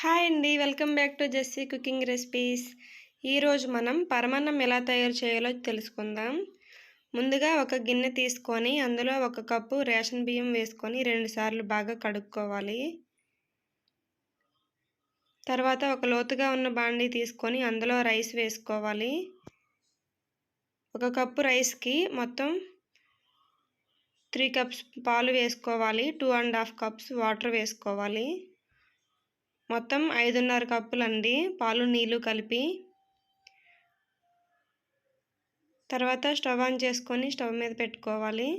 Hi అండి, welcome back to Jessie cooking recipes. ఈరోజు మనం పరమాన్నం ఎలా తయారు చేయాలో తెలుసుకుందాం. ముందుగా ఒక గిన్నె తీసుకొని అందులో 1 కప్పు రేషన్ బియ్యం వేసుకొని 2 సార్లు బాగా కడుక్కోవాలి. తర్వాత ఒక లోతుగా ఉన్న బాండీ తీసుకొని అందులో రైస్ వేసుకోవాలి. 1 కప్పు రైస్కి మొత్తం 3 కప్స్ పాలు వేసుకోవాలి. 2.5 కప్స్ వాటర్ వేసుకోవాలి. మొత్తం 5.5 కప్పులండి పాలు నీళ్లు కలిపి. తర్వాత స్టవ్ ఆన్ చేసుకొని స్టవ్ మీద పెట్టుకోవాలి.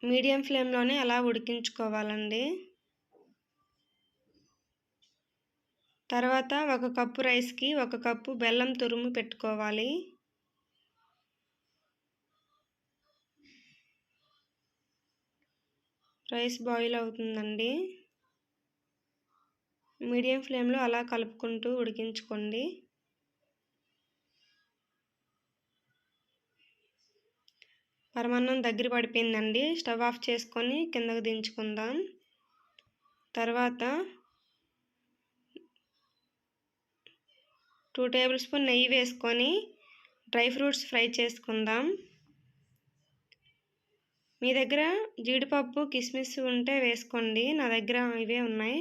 మీడియం ఫ్లేమ్లోనే అలా ఉడికించుకోవాలండి. తర్వాత 1 కప్పు రైస్కి 1 కప్పు బెల్లం తురుము పెట్టుకోవాలి. రైస్ బాయిల్ అవుతుందండి. మీడియం ఫ్లేమ్లో అలా కలుపుకుంటూ ఉడికించుకోండి. పరమాన్నం దగ్గర పడిపోయిందండి. స్టవ్ ఆఫ్ చేసుకొని కిందకు దించుకుందాం. తర్వాత 2 టేబుల్ స్పూన్ నెయ్యి వేసుకొని డ్రై ఫ్రూట్స్ ఫ్రై చేసుకుందాం. మీ దగ్గర జీడిపప్పు కిస్మిస్ ఉంటే వేసుకోండి. నా దగ్గర ఇవే ఉన్నాయి.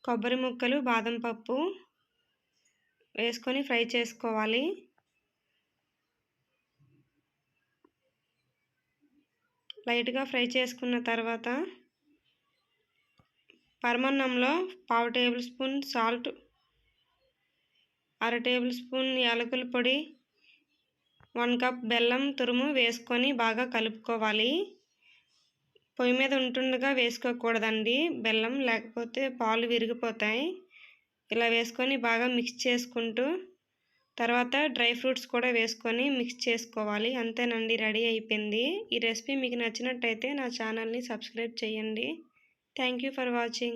కొబ్బరి ముక్కలు బాదం పప్పు వేసుకొని ఫ్రై చేసుకోవాలి. లైట్గా ఫ్రై చేసుకున్న తర్వాత పరమాన్నంలో 1/2 table spoon salt, 1/2 table spoon యాలకుల పొడి, 1 కప్ బెల్లం తురుము వేసుకొని బాగా కలుపుకోవాలి. పొయ్యి మీద ఉంటుండగా వేసుకోకూడదండి బెల్లం, లేకపోతే పాలు విరిగిపోతాయి. ఇలా వేసుకొని బాగా మిక్స్ చేసుకుంటూ తర్వాత డ్రై ఫ్రూట్స్ కూడా వేసుకొని మిక్స్ చేసుకోవాలి. అంతేనండి, రెడీ అయిపోయింది. ఈ రెసిపీ మీకు నచ్చినట్టయితే నా ఛానల్ని సబ్స్క్రైబ్ చేయండి. Thank you for watching.